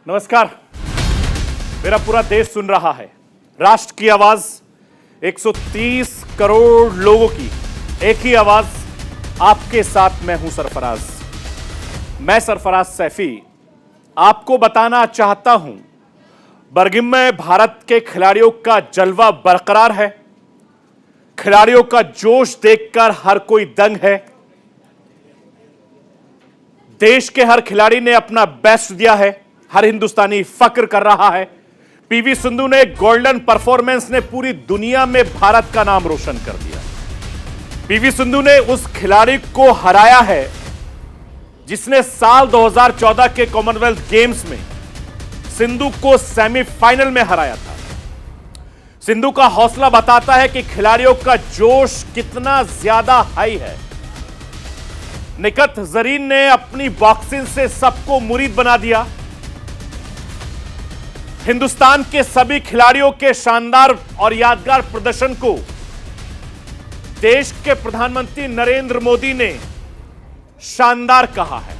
नमस्कार। मेरा पूरा देश सुन रहा है। राष्ट्र की आवाज, 130 करोड़ लोगों की एक ही आवाज। आपके साथ मैं हूं सरफराज। मैं सरफराज सैफी आपको बताना चाहता हूं, बर्गिम में भारत के खिलाड़ियों का जलवा बरकरार है। खिलाड़ियों का जोश देखकर हर कोई दंग है। देश के हर खिलाड़ी ने अपना बेस्ट दिया है। हर हिंदुस्तानी फक्र कर रहा है। पीवी सिंधु ने गोल्डन परफॉर्मेंस ने पूरी दुनिया में भारत का नाम रोशन कर दिया। पीवी सिंधु ने उस खिलाड़ी को हराया है जिसने साल 2014 के कॉमनवेल्थ गेम्स में सिंधु को सेमीफाइनल में हराया था। सिंधु का हौसला बताता है कि खिलाड़ियों का जोश कितना ज्यादा हाई है। निकहत जरीन ने अपनी बॉक्सिंग से सबको मुरीद बना दिया। हिंदुस्तान के सभी खिलाड़ियों के शानदार और यादगार प्रदर्शन को देश के प्रधानमंत्री नरेंद्र मोदी ने शानदार कहा है।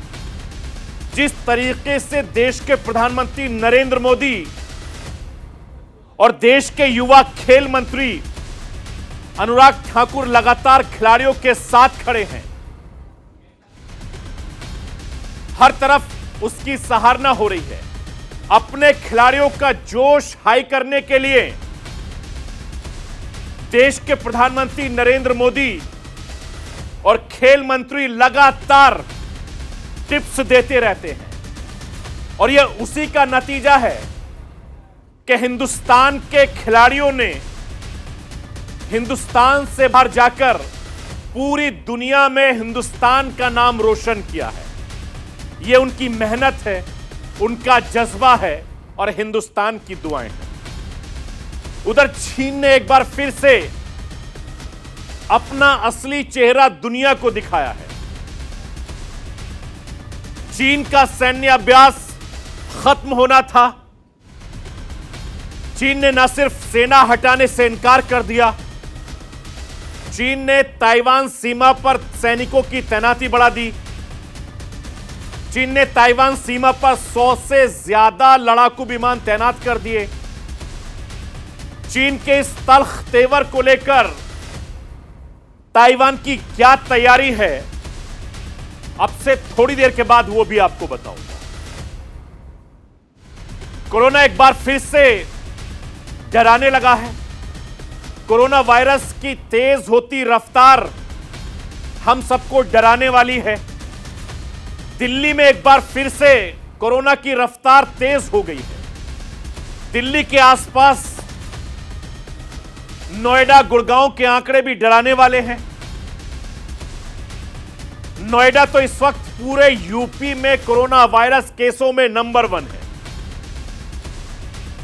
जिस तरीके से देश के प्रधानमंत्री नरेंद्र मोदी और देश के युवा खेल मंत्री अनुराग ठाकुर लगातार खिलाड़ियों के साथ खड़े हैं, हर तरफ उसकी सराहना हो रही है। अपने खिलाड़ियों का जोश हाई करने के लिए देश के प्रधानमंत्री नरेंद्र मोदी और खेल मंत्री लगातार टिप्स देते रहते हैं और यह उसी का नतीजा है कि हिंदुस्तान के खिलाड़ियों ने हिंदुस्तान से बाहर जाकर पूरी दुनिया में हिंदुस्तान का नाम रोशन किया है। यह उनकी मेहनत है, उनका जज्बा है और हिंदुस्तान की दुआएं हैं। उधर चीन ने एक बार फिर से अपना असली चेहरा दुनिया को दिखाया है। चीन का सैन्य अभ्यास खत्म होना था। चीन ने न सिर्फ सेना हटाने से इनकार कर दिया, चीन ने ताइवान सीमा पर सैनिकों की तैनाती बढ़ा दी। चीन ने ताइवान सीमा पर 100 से ज्यादा लड़ाकू विमान तैनात कर दिए। चीन के इस तल्ख तेवर को लेकर ताइवान की क्या तैयारी है, अब से थोड़ी देर के बाद वो भी आपको बताऊंगा। कोरोना एक बार फिर से डराने लगा है। कोरोना वायरस की तेज होती रफ्तार हम सबको डराने वाली है। दिल्ली में एक बार फिर से कोरोना की रफ्तार तेज हो गई है। दिल्ली के आसपास नोएडा, गुड़गांव के आंकड़े भी डराने वाले हैं। नोएडा तो इस वक्त पूरे यूपी में कोरोना वायरस केसों में नंबर 1 है।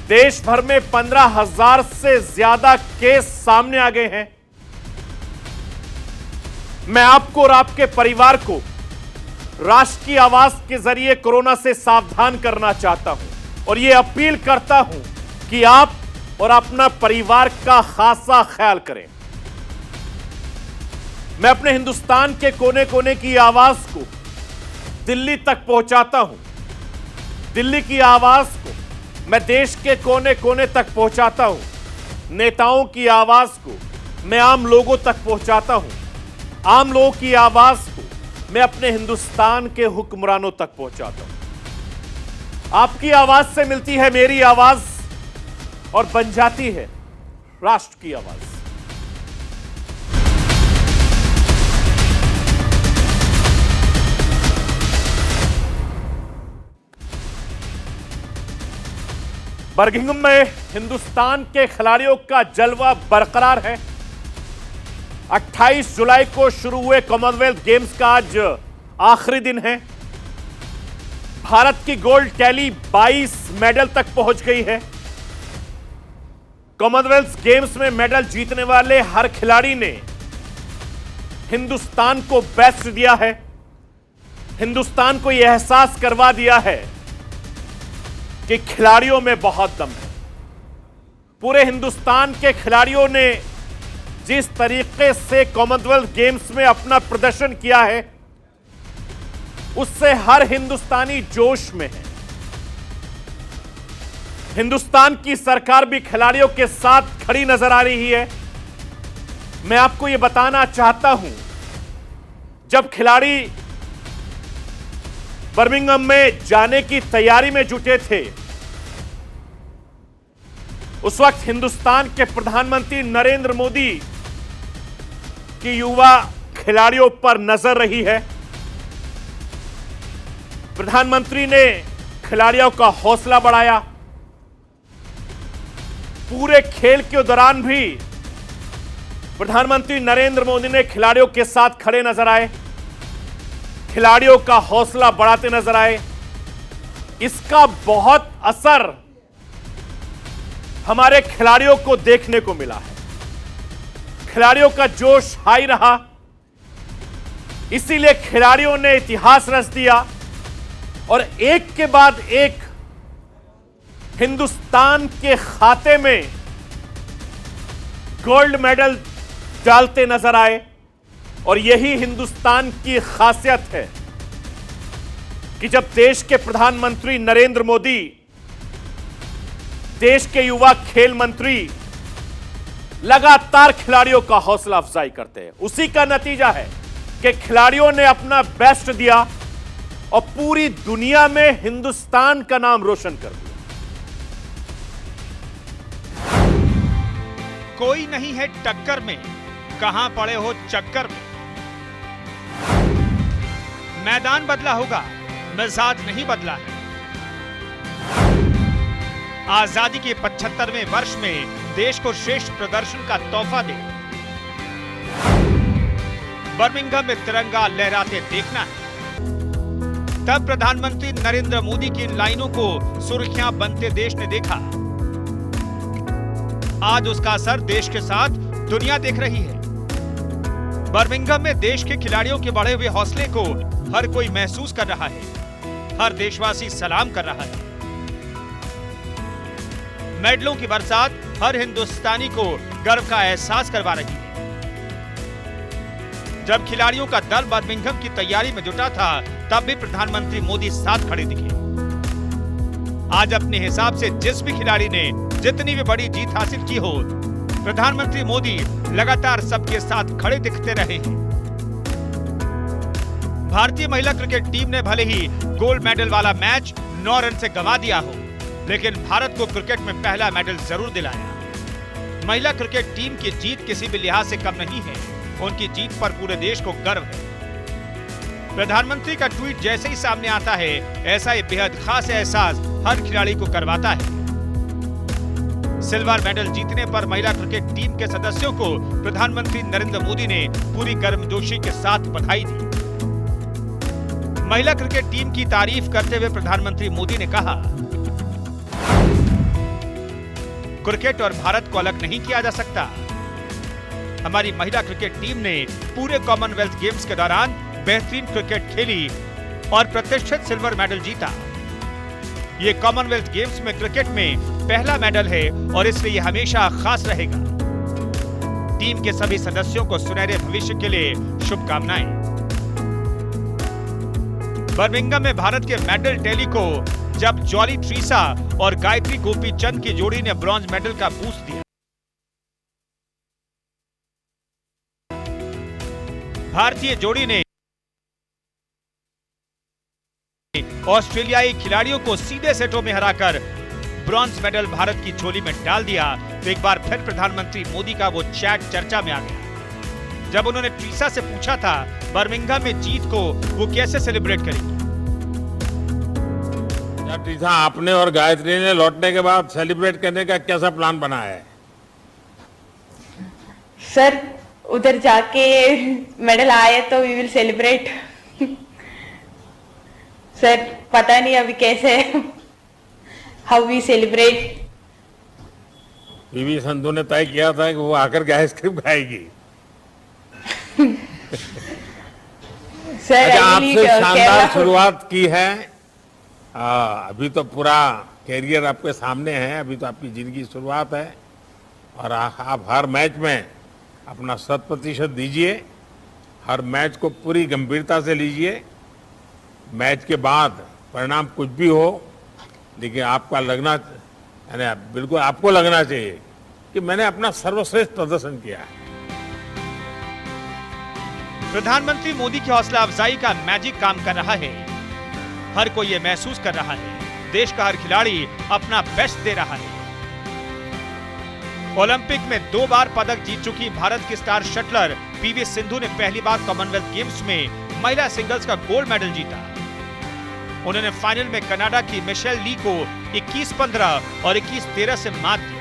देश भर में 15,000 से ज्यादा केस सामने आ गए हैं। मैं आपको और आपके परिवार को राष्ट्र की आवाज के जरिए कोरोना से सावधान करना चाहता हूं और यह अपील करता हूं कि आप और अपना परिवार का खासा ख्याल करें। मैं अपने हिंदुस्तान के कोने कोने की आवाज को दिल्ली तक पहुंचाता हूं। दिल्ली की आवाज को मैं देश के कोने कोने तक पहुंचाता हूं। नेताओं की आवाज को मैं आम लोगों तक पहुंचाता हूं। आम लोगों की आवाज को मैं अपने हिंदुस्तान के हुक्मरानों तक पहुंचाता हूं। आपकी आवाज से मिलती है मेरी आवाज और बन जाती है राष्ट्र की आवाज। बर्मिंघम में हिंदुस्तान के खिलाड़ियों का जलवा बरकरार है। 28 जुलाई को शुरू हुए कॉमनवेल्थ गेम्स का आज आखिरी दिन है। भारत की गोल्ड टैली 22 मेडल तक पहुंच गई है। कॉमनवेल्थ गेम्स में मेडल जीतने वाले हर खिलाड़ी ने हिंदुस्तान को बेस्ट दिया है। हिंदुस्तान को यह एहसास करवा दिया है कि खिलाड़ियों में बहुत दम है। पूरे हिंदुस्तान के खिलाड़ियों ने जिस तरीके से कॉमनवेल्थ गेम्स में अपना प्रदर्शन किया है, उससे हर हिंदुस्तानी जोश में है। हिंदुस्तान की सरकार भी खिलाड़ियों के साथ खड़ी नजर आ रही है। मैं आपको यह बताना चाहता हूं, जब खिलाड़ी बर्मिंघम में जाने की तैयारी में जुटे थे, उस वक्त हिंदुस्तान के प्रधानमंत्री नरेंद्र मोदी की युवा खिलाड़ियों पर नजर रही है। प्रधानमंत्री ने खिलाड़ियों का हौसला बढ़ाया। पूरे खेल के दौरान भी प्रधानमंत्री नरेंद्र मोदी ने खिलाड़ियों के साथ खड़े नजर आए, खिलाड़ियों का हौसला बढ़ाते नजर आए। इसका बहुत असर हमारे खिलाड़ियों को देखने को मिला है। खिलाड़ियों का जोश हाई रहा, इसीलिए खिलाड़ियों ने इतिहास रच दिया और एक के बाद एक हिंदुस्तान के खाते में गोल्ड मेडल डालते नजर आए। और यही हिंदुस्तान की खासियत है कि जब देश के प्रधानमंत्री नरेंद्र मोदी, देश के युवा खेल मंत्री लगातार खिलाड़ियों का हौसला अफजाई करते हैं, उसी का नतीजा है कि खिलाड़ियों ने अपना बेस्ट दिया और पूरी दुनिया में हिंदुस्तान का नाम रोशन कर दिया। कोई नहीं है टक्कर में, कहां पड़े हो चक्कर में। मैदान बदला होगा, मिजाज नहीं बदला है। आजादी के 75वें वर्ष में देश को श्रेष्ठ प्रदर्शन का तोहफा दे। बर्मिंघम में तिरंगा लहराते देखना है। तब प्रधानमंत्री नरेंद्र मोदी की इन लाइनों को सुर्खियां बनते देश ने देखा। आज उसका असर देश के साथ दुनिया देख रही है। बर्मिंघम में देश के खिलाड़ियों के बढ़े हुए हौसले को हर कोई महसूस कर रहा है, हर देशवासी सलाम कर रहा है। मेडलों की बरसात हर हिंदुस्तानी को गर्व का एहसास करवा रही है। जब खिलाड़ियों का दल बर्मिंघम की तैयारी में जुटा था, तब भी प्रधानमंत्री मोदी साथ खड़े दिखे। आज अपने हिसाब से जिस भी खिलाड़ी ने जितनी भी बड़ी जीत हासिल की हो, प्रधानमंत्री मोदी लगातार सबके साथ खड़े दिखते रहे हैं। भारतीय महिला क्रिकेट टीम ने भले ही गोल्ड मेडल वाला मैच 9 रन से गंवा दिया हो, लेकिन भारत को क्रिकेट में पहला मेडल जरूर दिलाया। महिला क्रिकेट टीम की जीत किसी भी लिहाज से कम नहीं है। उनकी जीत पर पूरे देश को गर्व है। प्रधानमंत्री का ट्वीट जैसे ही सामने आता है, ऐसा ही बेहद खास एहसास हर खिलाड़ी को करवाता है। सिल्वर मेडल जीतने पर महिला क्रिकेट टीम के सदस्यों को प्रधानमंत्री नरेंद्र मोदी ने पूरी गर्मजोशी के साथ बधाई दी। महिला क्रिकेट टीम की तारीफ करते हुए प्रधानमंत्री मोदी ने कहा, क्रिकेट और भारत को अलग नहीं किया जा सकता। हमारी महिला क्रिकेट टीम ने पूरे कॉमनवेल्थ गेम्स के दौरान बेहतरीन क्रिकेट खेली और प्रतिष्ठित सिल्वर मेडल जीता। ये कॉमनवेल्थ गेम्स में क्रिकेट में पहला मेडल है और इसलिए ये हमेशा खास रहेगा। टीम के सभी सदस्यों को सुनहरे भविष्य के लिए शुभकामनाएं। बर्मिंघम में भारत के मेडल टैली को जब जॉली ट्रीसा और गायत्री गोपीचंद की जोड़ी ने ब्रॉन्ज मेडल का बूस्ट दिया। भारतीय जोड़ी ने ऑस्ट्रेलियाई खिलाड़ियों को सीधे सेटों में हराकर ब्रॉन्ज मेडल भारत की झोली में डाल दिया। तो एक बार फिर प्रधानमंत्री मोदी का वो चैट चर्चा में आ गया, जब उन्होंने ट्रीसा से पूछा था बर्मिंघम में जीत को वो कैसे सेलिब्रेट करेगी। ट्रीसा, आपने और गायत्री ने लौटने के बाद सेलिब्रेट करने का कैसा प्लान बनाया है? सर, उधर जाके मेडल आए तो वी विल सेलिब्रेट। सर, पता नहीं अभी कैसे, how we celebrate. PV Sindhu ने तय किया था कि वो आकर के आइसक्रीम खाएगी। सर, आपसे शानदार शुरुआत की है। अभी तो पूरा कैरियर आपके सामने है, अभी तो आपकी जिंदगी की शुरुआत है और आप हर मैच में अपना 100% दीजिए। हर मैच को पूरी गंभीरता से लीजिए। मैच के बाद परिणाम कुछ भी हो, लेकिन आपका लगना यानी बिल्कुल आपको लगना चाहिए कि मैंने अपना सर्वश्रेष्ठ प्रदर्शन किया है। प्रधानमंत्री मोदी की हौसला अफजाई का मैजिक काम कर रहा है। हर कोई ये महसूस कर रहा है, देश का हर खिलाड़ी अपना बेस्ट दे रहा है। ओलंपिक में 2 बार पदक जीत चुकी भारत की स्टार शटलर पीवी सिंधु ने पहली बार कॉमनवेल्थ गेम्स में महिला सिंगल्स का गोल्ड मेडल जीता। उन्होंने फाइनल में कनाडा की मिशेल ली को 21-15 और 21-13 से मात दी।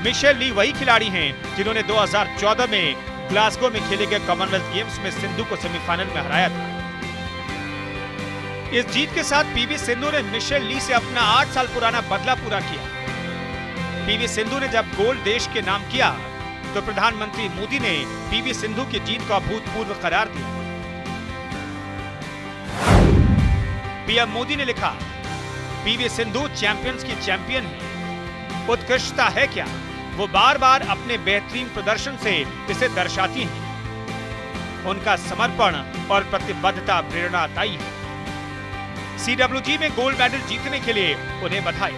मिशेल ली वही खिलाड़ी हैं जिन्होंने 2014 में ग्लासगो में खेले गए कॉमनवेल्थ गेम्स में सिंधु को सेमीफाइनल में हराया था। इस जीत के साथ पीवी सिंधु ने मिशेल ली से अपना 8 साल पुराना बदला पूरा किया। पीवी सिंधु ने जब गोल्ड देश के नाम किया तो प्रधानमंत्री मोदी ने पीवी सिंधु की जीत को अभूतपूर्व करार दिया। पीएम मोदी ने लिखा, पीवी सिंधु चैंपियंस की चैंपियन है। उत्कृष्टता है क्या, वो बार बार अपने बेहतरीन प्रदर्शन से इसे दर्शाती हैं। उनका समर्पण और प्रतिबद्धता प्रेरणादायी है। CWG में गोल्ड मेडल जीतने के लिए उन्हें बधाई।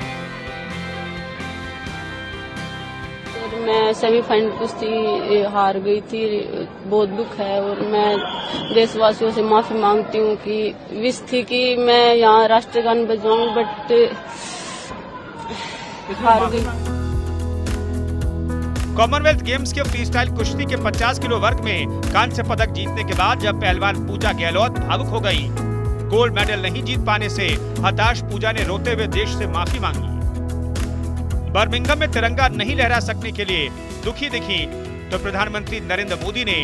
मैं सेमीफाइनल कुश्ती हार गई थी, बहुत दुख है और मैं देशवासियों से माफी मांगती हूँ कि विश थी कि मैं यहाँ राष्ट्रगान बजाऊं, बट हार गई। कॉमनवेल्थ गेम्स के फ्रीस्टाइल कुश्ती के 50 किलो वर्ग में कांस्य पदक जीतने के बाद जब पहलवान पूजा गहलोत भावुक हो गई, गोल्ड मेडल नहीं जीत पाने से हताश पूजा ने रोते हुए देश से माफी मांगी। बर्मिंघम में तिरंगा नहीं लहरा सकने के लिए दुखी दिखी तो प्रधानमंत्री नरेंद्र मोदी ने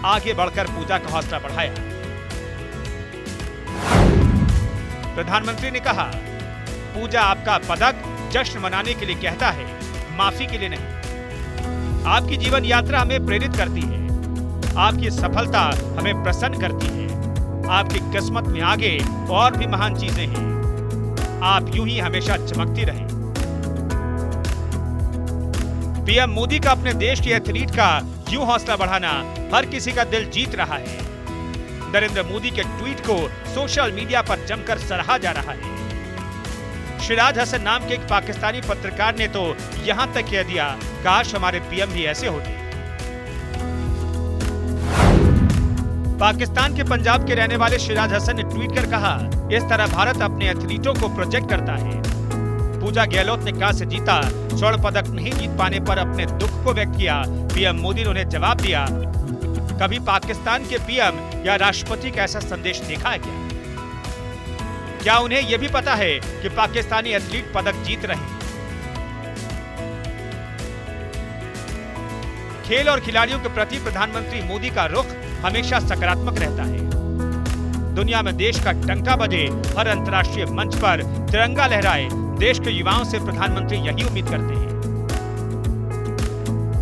आगे बढ़कर पूजा का हौसला बढ़ाया। प्रधानमंत्री ने कहा, पूजा आपका पदक जश्न मनाने के लिए कहता है, माफी के लिए नहीं। आपकी जीवन यात्रा हमें प्रेरित करती है, आपकी सफलता हमें प्रसन्न करती है। आपकी किस्मत में आगे और भी महान चीजें हैं। आप यूं ही हमेशा चमकती रहें। पीएम मोदी का अपने देश के एथलीट का यूं हौसला बढ़ाना हर किसी का दिल जीत रहा है। नरेंद्र मोदी के ट्वीट को सोशल मीडिया पर जमकर सराहा जा रहा है। शिराज हसन नाम के एक पाकिस्तानी पत्रकार ने तो यहां तक कह दिया, काश हमारे पीएम भी ऐसे होते। पाकिस्तान के पंजाब के रहने वाले शिराज हसन ने ट्वीट कर कहा, इस तरह भारत अपने एथलीटों को प्रोजेक्ट करता है। पूजा गहलोत ने कांस्य जीता, स्वर्ण पदक नहीं जीत पाने पर अपने दुख को व्यक्त किया। पीएम मोदी ने उन्हें जवाब दिया, कभी पाकिस्तान के पीएम या राष्ट्रपति का ऐसा संदेश देखा है क्या? क्या उन्हें यह भी पता है कि पाकिस्तानी एथलीट पदक जीत रहे हैं? खेल और खिलाड़ियों के प्रति प्रधानमंत्री मोदी का रुख हमेशा सकारात्मक रहता है। दुनिया में देश का डंका बजे, हर अंतर्राष्ट्रीय मंच पर तिरंगा लहराए, देश के युवाओं से प्रधानमंत्री यही उम्मीद करते हैं।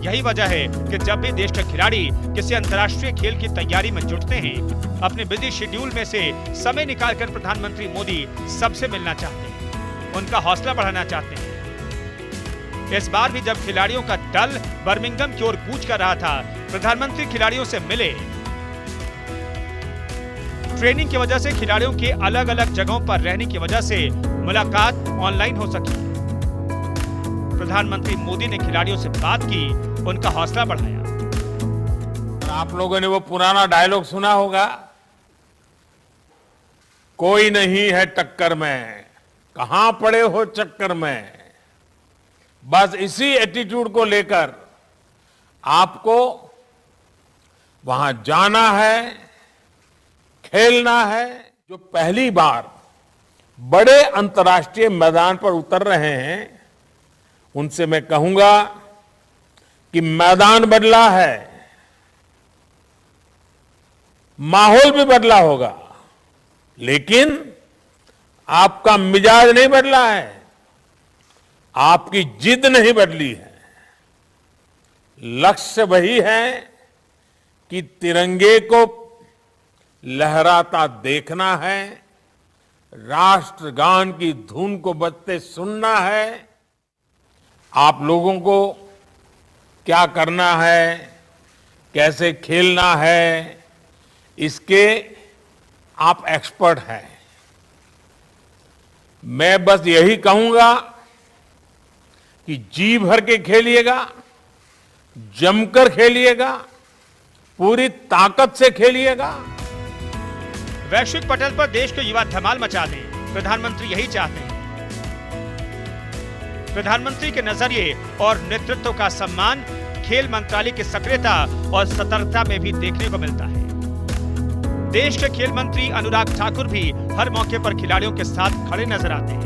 यही वजह है कि जब भी देश के खिलाड़ी किसी अंतर्राष्ट्रीय खेल की तैयारी में जुटते हैं, अपने बिजी शेड्यूल में से समय निकालकर प्रधानमंत्री मोदी सबसे मिलना चाहते हैं, उनका हौसला बढ़ाना चाहते हैं। इस बार भी जब खिलाड़ियों का दल बर्मिंघम की ओर कूच कर रहा था, प्रधानमंत्री खिलाड़ियों से मिले। ट्रेनिंग की वजह से खिलाड़ियों के अलग अलग जगहों पर रहने की वजह से मुलाकात ऑनलाइन हो सकी। प्रधानमंत्री मोदी ने खिलाड़ियों से बात की, उनका हौसला बढ़ाया। आप लोगों ने वो पुराना डायलॉग सुना होगा, कोई नहीं है टक्कर में, कहां पड़े हो चक्कर में। बस इसी एटीट्यूड को लेकर आपको वहां जाना है, खेलना है। जो पहली बार बड़े अंतर्राष्ट्रीय मैदान पर उतर रहे हैं, उनसे मैं कहूंगा कि मैदान बदला है, माहौल भी बदला होगा, लेकिन आपका मिजाज नहीं बदला है, आपकी जिद नहीं बदली है। लक्ष्य वही है कि तिरंगे को लहराता देखना है, राष्ट्रगान की धुन को बजते सुनना है। आप लोगों को क्या करना है, कैसे खेलना है, इसके आप एक्सपर्ट हैं। मैं बस यही कहूंगा कि जी भर के खेलिएगा, जमकर खेलिएगा, पूरी ताकत से खेलिएगा। वैश्विक पटल पर देश के युवा धमाल मचा दें, प्रधानमंत्री यही चाहते हैं। प्रधानमंत्री के नजरिए और नेतृत्व का सम्मान खेल मंत्रालय की सक्रियता और सतर्कता में भी देखने को मिलता है। देश के खेल मंत्री अनुराग ठाकुर भी हर मौके पर खिलाड़ियों के साथ खड़े नजर आते हैं।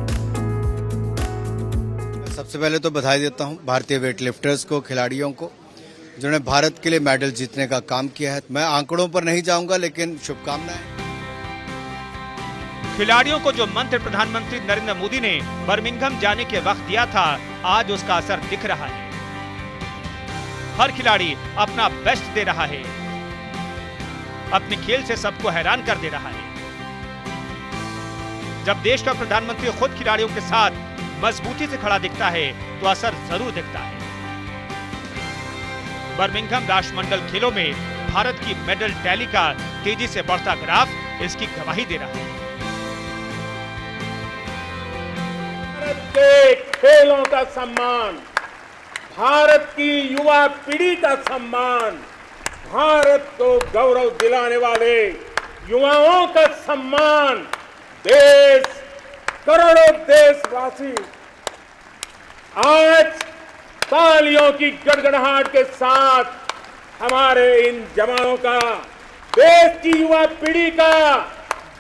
सबसे पहले तो बधाई देता हूं भारतीय वेटलिफ्टर्स को, खिलाड़ियों को, जिन्होंने भारत के लिए मेडल जीतने का काम किया है। मैं आंकड़ों पर नहीं जाऊंगा, लेकिन शुभकामनाएं। खिलाड़ियों को जो मंत्र प्रधानमंत्री नरेंद्र मोदी ने बर्मिंघम जाने के वक्त दिया था, आज उसका असर दिख रहा है। हर खिलाड़ी अपना बेस्ट दे रहा है, अपने खेल से सबको हैरान कर दे रहा है। जब देश का प्रधानमंत्री खुद खिलाड़ियों के साथ मजबूती से खड़ा दिखता है तो असर जरूर दिखता है। बर्मिंघम राष्ट्रमंडल खेलों में भारत की मेडल टैली का तेजी से बढ़ता ग्राफ इसकी गवाही दे रहा है। भारत के खेलों का सम्मान, भारत की युवा पीढ़ी का सम्मान, भारत को गौरव दिलाने वाले युवाओं का सम्मान, देश, करोड़ों देशवासी आज तालियों की गड़गड़ाहट के साथ हमारे इन जवानों का, देश की युवा पीढ़ी का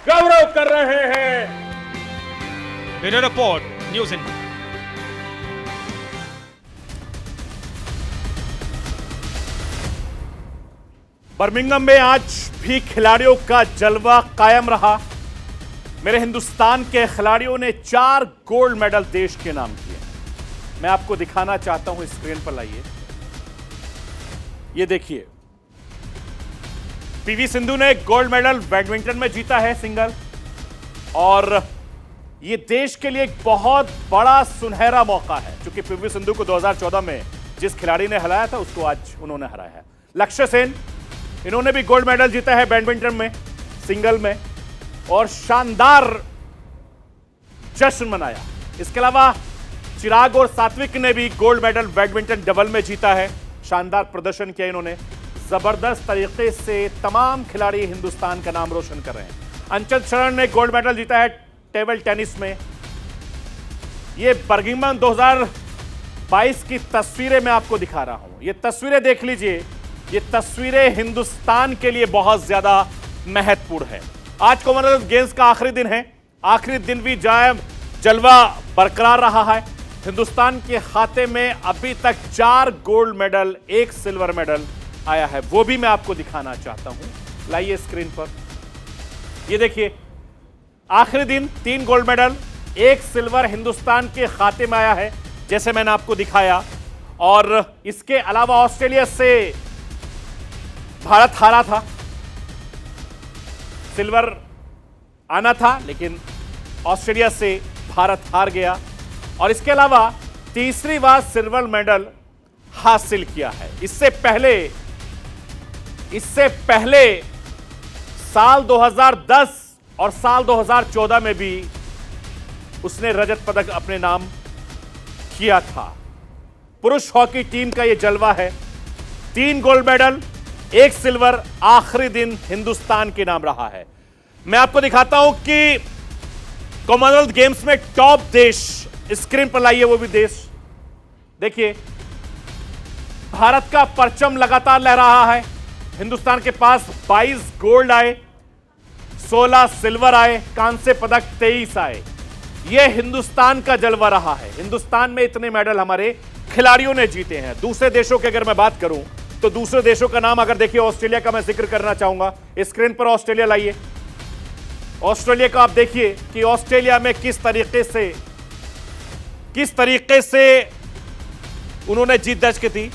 गौरव कर रहे हैं। Bureau report, news India. Birmingham में आज भी खिलाड़ियों का जलवा कायम रहा। मेरे हिंदुस्तान के खिलाड़ियों ने 4 गोल्ड मेडल देश के नाम किए। मैं आपको दिखाना चाहता हूं, स्क्रीन पर लाइए। ये देखिए, पीवी सिंधु ने गोल्ड मेडल बैडमिंटन में जीता है सिंगल, और ये देश के लिए एक बहुत बड़ा सुनहरा मौका है, क्योंकि पीवी सिंधु को 2014 में जिस खिलाड़ी ने हराया था उसको आज उन्होंने हराया है। लक्ष्य सेन, इन्होंने भी गोल्ड मेडल जीता है बैडमिंटन में, सिंगल में, और शानदार जश्न मनाया। इसके अलावा चिराग और सात्विक ने भी गोल्ड मेडल बैडमिंटन डबल में जीता है। शानदार प्रदर्शन किया इन्होंने, जबरदस्त तरीके से तमाम खिलाड़ी हिंदुस्तान का नाम रोशन कर रहे हैं। अंचल शरण ने गोल्ड मेडल जीता है टेबल टेनिस में। ये बर्मिंघम 2022 की तस्वीरें मैं आपको दिखा रहा हूं। ये तस्वीरें देख लीजिए, ये तस्वीरें हिंदुस्तान के लिए बहुत ज्यादा महत्वपूर्ण है। आज कॉमनवेल्थ गेम्स का आखिरी दिन है। आखिरी दिन भी जलवा बरकरार रहा है। हिंदुस्तान के खाते में अभी तक 4 गोल्ड मेडल, 1 सिल्वर मेडल आया है, वो भी मैं आपको दिखाना चाहता हूं। लाइए स्क्रीन पर, ये देखिए, आखिरी दिन 3 गोल्ड मेडल, 1 सिल्वर हिंदुस्तान के खाते में आया है, जैसे मैंने आपको दिखाया। और इसके अलावा ऑस्ट्रेलिया से भारत हारा था, सिल्वर आना था, लेकिन ऑस्ट्रेलिया से भारत हार गया। और इसके अलावा तीसरी बार सिल्वर मेडल हासिल किया है। इससे पहले साल 2010 और साल 2014 में भी उसने रजत पदक अपने नाम किया था। पुरुष हॉकी टीम का यह जलवा है। 3 गोल्ड मेडल, 1 सिल्वर आखिरी दिन हिंदुस्तान के नाम रहा है। मैं आपको दिखाता हूं कि कॉमनवेल्थ गेम्स में टॉप देश, स्क्रीन पर लाइए वो भी देश। देखिए, भारत का परचम लगातार लहरा रहा है। हिंदुस्तान के पास 22 गोल्ड आए, 16 सिल्वर आए, कांस्य पदक 23 आए। यह हिंदुस्तान का जलवा रहा है। हिंदुस्तान में इतने मेडल हमारे खिलाड़ियों ने जीते हैं। दूसरे देशों की अगर मैं बात करूं तो दूसरे देशों का नाम अगर देखिए, ऑस्ट्रेलिया का मैं जिक्र करना चाहूंगा। स्क्रीन पर ऑस्ट्रेलिया लाइए। ऑस्ट्रेलिया का आप देखिए कि ऑस्ट्रेलिया में किस तरीके से उन्होंने जीत दर्ज की थी,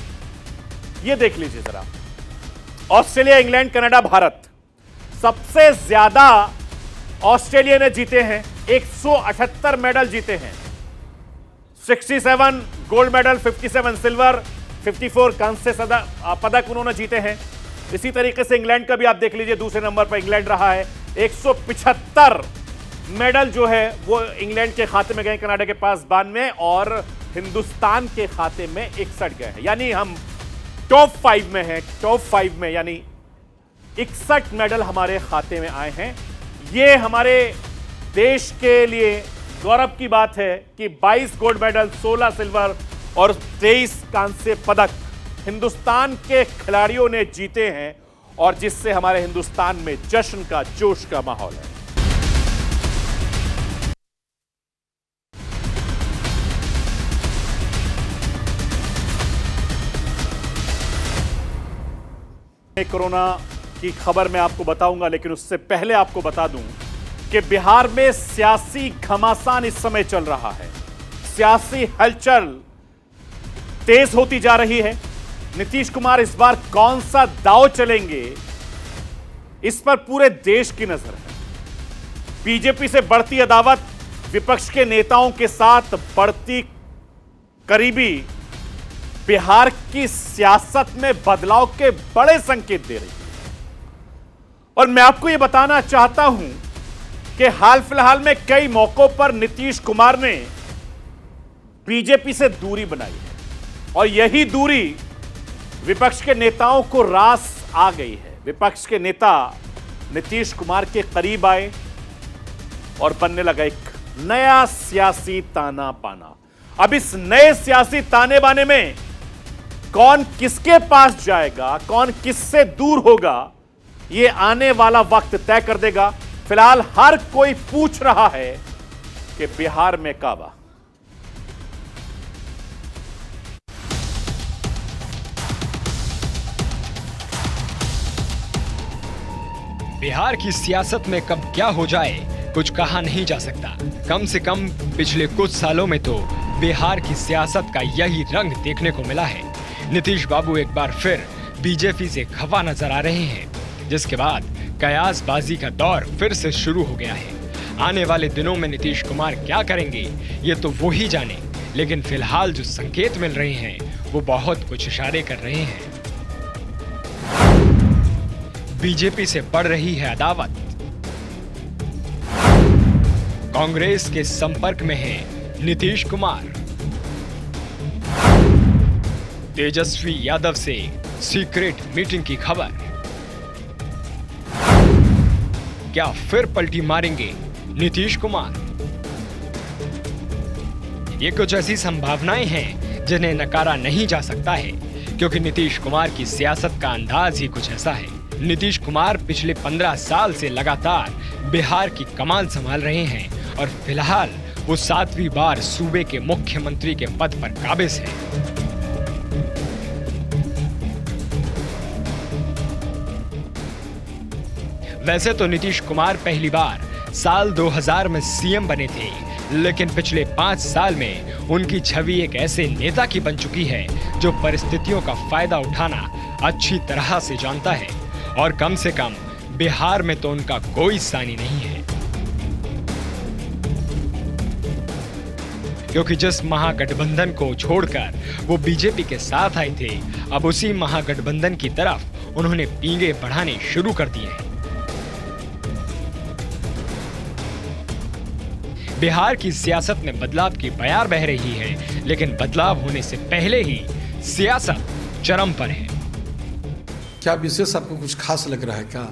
ये देख लीजिए जरा। ऑस्ट्रेलिया, इंग्लैंड, कनाडा, भारत, सबसे ज्यादा ऑस्ट्रेलिया ने जीते हैं। 178 मेडल जीते हैं। 67 गोल्ड मेडल, 57 सिल्वर, 54 कांस्य पदक उन्होंने जीते हैं। इसी तरीके से इंग्लैंड का भी आप देख लीजिए, दूसरे नंबर पर इंग्लैंड रहा है। 175 मेडल जो है वो इंग्लैंड के खाते में गए, कनाडा के पास 92, और हिंदुस्तान के खाते में 61 गए हैं, यानी हम टॉप 5 में हैं। टॉप 5 में यानी 61 मेडल हमारे खाते में आए हैं। ये हमारे देश के लिए गौरव की बात है कि 22 गोल्ड मेडल, 16 सिल्वर और 23 कांस्य पदक हिंदुस्तान के खिलाड़ियों ने जीते हैं, और जिससे हमारे हिंदुस्तान में जश्न का, जोश का माहौल है। कोरोना की खबर मैं आपको बताऊंगा, लेकिन उससे पहले आपको बता दूं कि बिहार में सियासी घमासान इस समय चल रहा है। सियासी हलचल तेज होती जा रही है। नीतीश कुमार इस बार कौन सा दांव चलेंगे, इस पर पूरे देश की नजर है। बीजेपी से बढ़ती अदावत विपक्ष के नेताओं के साथ बढ़ती करीबी बिहार की सियासत में बदलाव के बड़े संकेत दे रही है। और मैं आपको यह बताना चाहता हूं कि हाल फिलहाल में कई मौकों पर नीतीश कुमार ने बीजेपी से दूरी बनाई है, और यही दूरी विपक्ष के नेताओं को रास आ गई है। विपक्ष के नेता नीतीश कुमार के करीब आए और बनने लगा एक नया सियासी ताना बाना। अब इस नए सियासी ताने बाने में कौन किसके पास जाएगा, कौन किससे दूर होगा, यह आने वाला वक्त तय कर देगा। फिलहाल हर कोई पूछ रहा है कि बिहार में काबा। बिहार की सियासत में कब क्या हो जाए कुछ कहा नहीं जा सकता। कम से कम पिछले कुछ सालों में तो बिहार की सियासत का यही रंग देखने को मिला है। नीतीश बाबू एक बार फिर बीजेपी से खफा नजर आ रहे हैं, जिसके बाद कयासबाजी का दौर फिर से शुरू हो गया है। आने वाले दिनों में नीतीश कुमार क्या करेंगे ये तो वो ही जाने, लेकिन फिलहाल जो संकेत मिल रहे हैं वो बहुत कुछ इशारे कर रहे हैं। बीजेपी से बढ़ रही है अदावत। कांग्रेस के संपर्क में है नीतीश कुमार। तेजस्वी यादव से सीक्रेट मीटिंग की खबर। क्या फिर पलटी मारेंगे नीतीश कुमार? ये कुछ ऐसी संभावनाएं हैं जिन्हें नकारा नहीं जा सकता है, क्योंकि नीतीश कुमार की सियासत का अंदाज ही कुछ ऐसा है। नीतीश कुमार पिछले 15 साल से लगातार बिहार की कमान संभाल रहे हैं, और फिलहाल वो 7वीं बार सूबे के मुख्यमंत्री के पद पर काबिज है। वैसे तो नीतीश कुमार पहली बार साल 2000 में सीएम बने थे, लेकिन पिछले 5 साल में उनकी छवि एक ऐसे नेता की बन चुकी है जो परिस्थितियों का फायदा उठाना अच्छी तरह से जानता है, और कम से कम बिहार में तो उनका कोई सानी नहीं है। क्योंकि जिस महागठबंधन को छोड़कर वो बीजेपी के साथ आए थे, अब उसी महागठबंधन की तरफ उन्होंने पींगे बढ़ाने शुरू कर दिए हैं। बिहार की सियासत में बदलाव की बयार बह रही है, लेकिन बदलाव होने से पहले ही सियासत चरम पर है। क्या विशेष आपको कुछ खास लग रहा है क्या?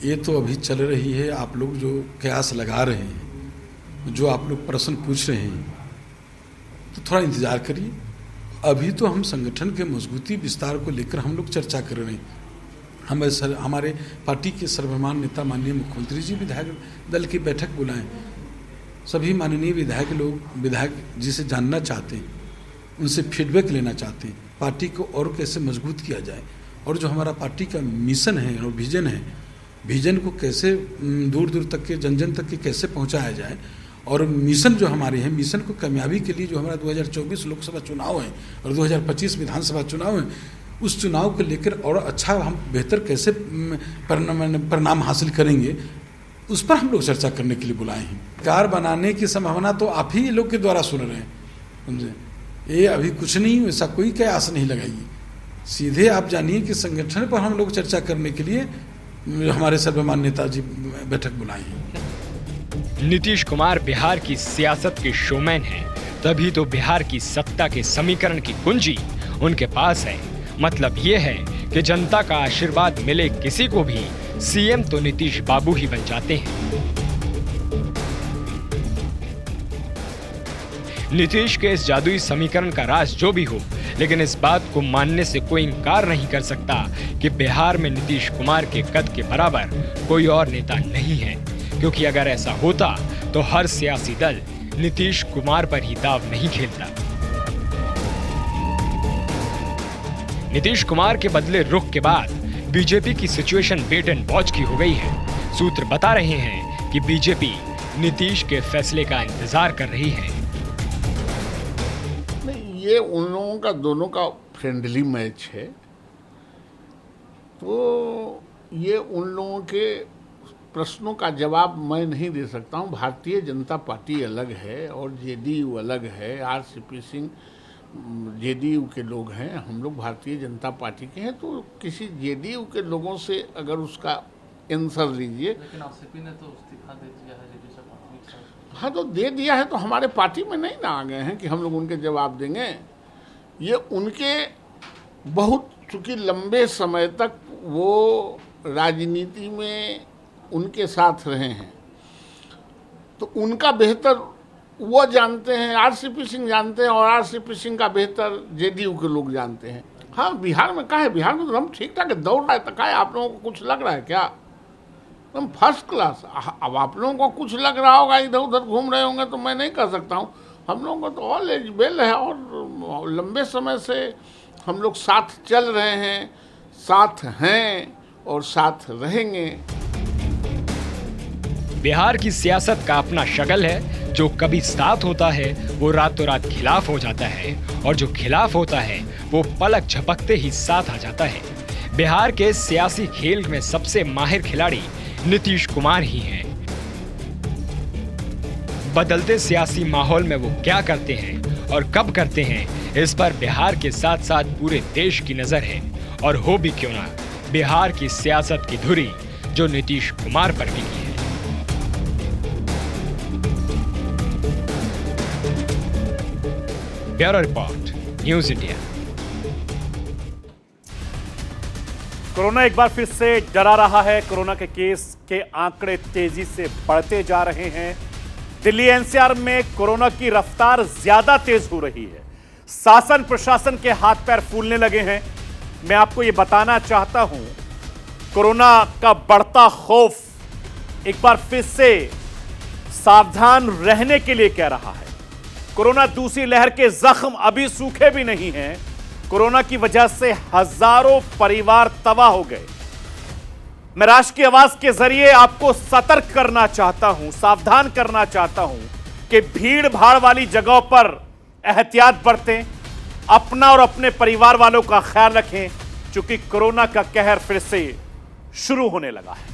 ये तो अभी चल रही है। आप लोग जो कयास लगा रहे हैं, जो आप लोग प्रश्न पूछ रहे हैं, तो थोड़ा इंतजार करिए। अभी तो हम संगठन के मजबूती विस्तार को लेकर हम लोग चर्चा कर रहे हैं। हमारे पार्टी के सर्वमान्य नेता माननीय मुख्यमंत्री जी विधायक दल की बैठक बुलाएं। सभी माननीय विधायक जिसे जानना चाहते हैं, उनसे फीडबैक लेना चाहते हैं, पार्टी को और कैसे मजबूत किया जाए, और जो हमारा पार्टी का मिशन है और विजन है, विजन को कैसे दूर दूर तक के जन जन तक के कैसे पहुंचाया जाए, और मिशन जो हमारे हैं, मिशन को कामयाबी के लिए जो हमारा 2024 लोकसभा चुनाव है और 2025 विधानसभा चुनाव है, उस चुनाव को लेकर और अच्छा हम बेहतर कैसे परिणाम हासिल करेंगे, उस पर हम लोग चर्चा करने के लिए बुलाए हैं। सरकार बनाने की संभावना तो आप ही लोग के द्वारा सुन रहे हैं, समझे? ये अभी कुछ नहीं, वैसा कोई कयास नहीं लगाइए। सीधे आप जानिए कि संगठन पर हम लोग चर्चा करने के लिए हमारे सर्वमान्य नेताजी बैठक बुलाई है। नीतीश कुमार बिहार की सियासत के शोमैन हैं, तभी तो बिहार की सत्ता के समीकरण की कुंजी उनके पास है। मतलब ये है कि जनता का आशीर्वाद मिले किसी को भी सीएम तो नीतीश बाबू ही बन जाते हैं। नीतीश के इस जादुई समीकरण का राज जो भी हो, लेकिन इस बात को मानने से कोई इंकार नहीं कर सकता कि बिहार में नीतीश कुमार के कद के बराबर कोई और नेता नहीं है। क्योंकि अगर ऐसा होता तो हर सियासी दल नीतीश कुमार पर ही दाव नहीं खेलता। नीतीश कुमार के बदले रुख के बाद बीजेपी की सिचुएशन वेट एंड वॉच की हो गई है। सूत्र बता रहे हैं कि बीजेपी नीतीश के फैसले का इंतजार कर रही है। नहीं, ये उन लोगों का दोनों का फ्रेंडली मैच है, तो ये उन लोगों के प्रश्नों का जवाब मैं नहीं दे सकता हूँ। भारतीय जनता पार्टी अलग है और जेडीयू अलग है। आरसीपी सिंह जेडीयू के लोग हैं, हम लोग भारतीय जनता पार्टी के हैं। तो किसी जेडीयू के लोगों से अगर उसका आंसर लीजिए। लेकिन आरसीपी ने तो इस्तीफा दे दिया है जेडीयू से। हाँ, तो दे दिया है तो हमारे पार्टी में नहीं ना आ गए हैं कि हम लोग उनके जवाब देंगे। ये उनके बहुत, चूँकि लंबे समय तक वो राजनीति में उनके साथ रहे हैं, तो उनका बेहतर वो जानते हैं, आरसीपी सिंह जानते हैं, और आरसीपी सिंह का बेहतर जेडीयू के लोग जानते हैं। हाँ, बिहार में क्या है, बिहार में तो हम ठीक ठाक दौड़ रहा है। तो क्या है, आप लोगों को कुछ लग रहा है क्या? हम फर्स्ट क्लास। अब आप लोगों को कुछ लग रहा होगा, इधर उधर घूम रहे होंगे, तो मैं नहीं कर सकता हूँ। हम लोगों को तो ऑल एज वेल है और लंबे समय से हम लोग साथ चल रहे हैं, साथ हैं और साथ रहेंगे। बिहार की सियासत का अपना शगल है। जो कभी साथ होता है वो रातों रात खिलाफ हो जाता है, और जो खिलाफ होता है वो पलक झपकते ही साथ आ जाता है। बिहार के सियासी खेल में सबसे माहिर खिलाड़ी नीतीश कुमार ही हैं। बदलते सियासी माहौल में वो क्या करते हैं और कब करते हैं, इस पर बिहार के साथ साथ पूरे देश की नजर है। और हो भी क्यों ना, बिहार की सियासत की धुरी जो नीतीश कुमार पर भी की है। Bureau report, news India. Corona एक बार फिर से डरा रहा है। कोरोना के केस के आंकड़े तेजी से बढ़ते जा रहे हैं। दिल्ली एनसीआर में कोरोना की रफ्तार ज्यादा तेज हो रही है। शासन प्रशासन के हाथ पैर फूलने लगे हैं। मैं आपको यह बताना चाहता हूं, कोरोना का बढ़ता खौफ एक बार फिर से सावधान रहने के लिए कह रहा है। कोरोना दूसरी लहर के जख्म अभी सूखे भी नहीं हैं। कोरोना की वजह से हजारों परिवार तबाह हो गए। मैं राष्ट्र की आवाज के जरिए आपको सतर्क करना चाहता हूं, सावधान करना चाहता हूं कि भीड़ भाड़ वाली जगहों पर एहतियात बरतें, अपना और अपने परिवार वालों का ख्याल रखें, क्योंकि कोरोना का कहर फिर से शुरू होने लगा है।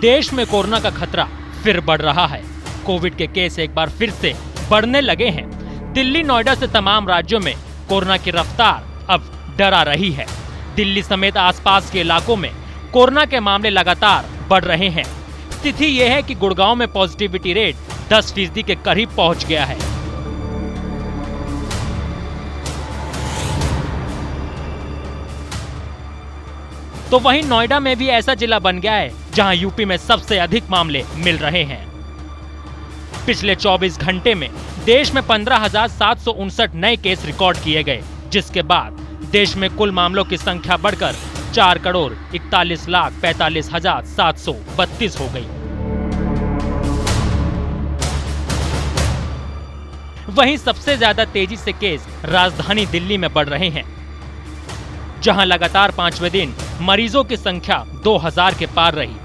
देश में कोरोना का खतरा फिर बढ़ रहा है। कोविड के केस एक बार फिर से बढ़ने लगे हैं। दिल्ली, नोएडा से तमाम राज्यों में कोरोना की रफ्तार अब डरा रही है। दिल्ली समेत आसपास के इलाकों में कोरोना के मामले लगातार बढ़ रहे हैं। स्थिति यह है कि गुड़गांव में पॉजिटिविटी रेट 10% के करीब पहुंच गया है। तो वहीं नोएडा में भी ऐसा जिला बन गया है जहां यूपी में सबसे अधिक मामले मिल रहे हैं। पिछले 24 घंटे में देश में 15,759 नए केस रिकॉर्ड किए गए, जिसके बाद देश में कुल मामलों की संख्या बढ़कर 4,41,45,732 हो गई। वहीं सबसे ज्यादा तेजी से केस राजधानी दिल्ली में बढ़ रहे हैं, जहां लगातार 5वें दिन मरीजों की संख्या 2000 के पार रही।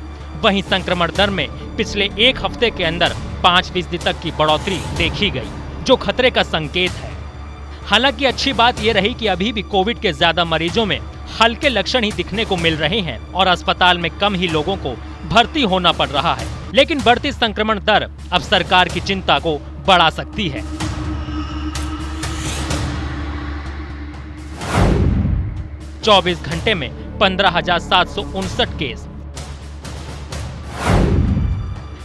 वहीं संक्रमण दर में पिछले एक हफ्ते के अंदर 5% तक की बढ़ोतरी देखी गई, जो खतरे का संकेत है। हालांकि अच्छी बात यह रही कि अभी भी कोविड के ज्यादा मरीजों में हल्के लक्षण ही दिखने को मिल रहे हैं और अस्पताल में कम ही लोगों को भर्ती होना पड़ रहा है। लेकिन बढ़ती संक्रमण दर अब सरकार की चिंता को बढ़ा सकती है। 24 घंटे में 15,759 केस।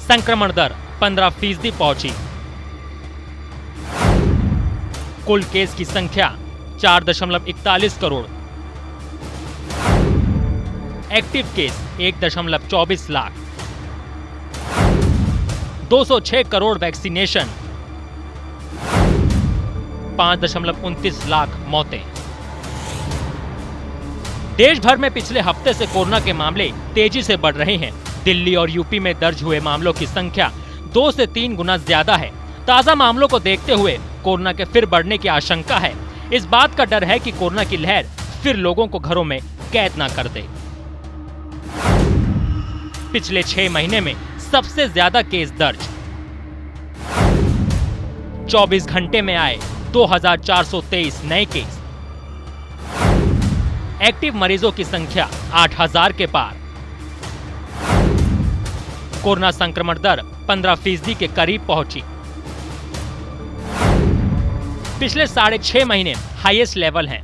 संक्रमण दर 15% पहुंची। कुल केस की संख्या 4.41 crore. Active case 1.24 lakh. 206 crore vaccination. 5.29 lakh मौतें। देश भर में पिछले हफ्ते से कोरोना के मामले तेजी से बढ़ रहे हैं। दिल्ली और यूपी में दर्ज हुए मामलों की संख्या 2 से 3 गुना ज्यादा है। ताजा मामलों को देखते हुए कोरोना के फिर बढ़ने की आशंका है। इस बात का डर है कि कोरोना की लहर फिर लोगों को घरों में कैद ना कर दे। पिछले 6 महीने में सबसे ज्यादा केस दर्ज। 24 घंटे में आए 2,423 नए केस। एक्टिव मरीजों की संख्या 8,000 के पार। कोरोना संक्रमण दर 15% के करीब पहुंची। पिछले 6.5 महीने हाईएस्ट लेवल हैं।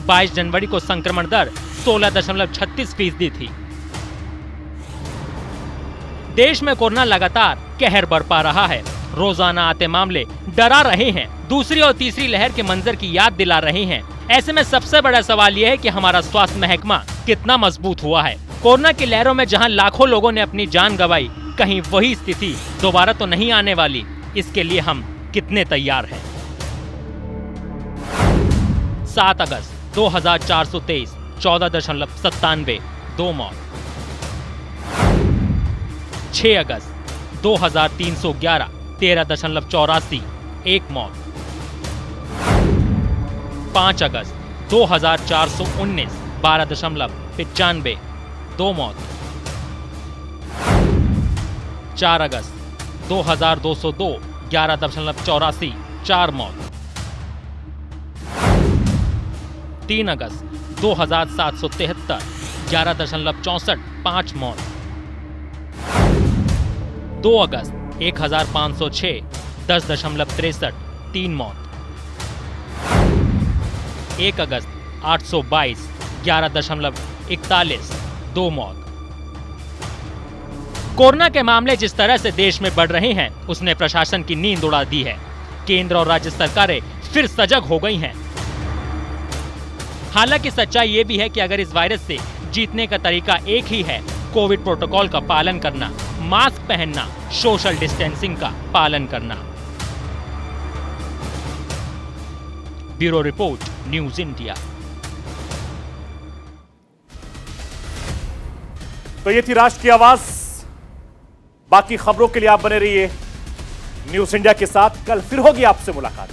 22 जनवरी को संक्रमण दर 16.36% थी। देश में कोरोना लगातार कहर बरपा रहा है। रोजाना आते मामले डरा रहे हैं। दूसरी और तीसरी लहर के मंजर की याद दिला रहे हैं। ऐसे में सबसे बड़ा सवाल यह है कि हमारा स्वास्थ्य महकमा कितना मजबूत हुआ है। कोरोना की लहरों में जहां लाखों लोगों ने अपनी जान गंवाई, कहीं वही स्थिति दोबारा तो नहीं आने वाली। इसके लिए हम कितने तैयार हैं? 7 अगस्त 2423 14.97 2 मौत। 6 अगस्त 2311 13.84 1 मौत। 5 अगस्त 2419 12.95 2 मौत। 4 अगस्त 2202 11.84 4 मौत। 3 अगस्त 2773 11.64 5 मौत। 2 अगस्त 1506 10.63 3 मौत। 1 अगस्त 822 11.41 2 मौत। कोरोना के मामले जिस तरह से देश में बढ़ रहे हैं, उसने प्रशासन की नींद उड़ा दी है। केंद्र और राज्य सरकारें फिर सजग हो गई हैं। हालांकि सच्चाई ये भी है कि अगर इस वायरस से जीतने का तरीका एक ही है, कोविड प्रोटोकॉल का पालन करना, मास्क पहनना, सोशल डिस्टेंसिंग का पालन करना। Bureau report, news India. तो ये थी राष्ट्र की आवाज। बाकी खबरों के लिए आप बने रहिए न्यूज इंडिया के साथ। कल फिर होगी आपसे मुलाकात।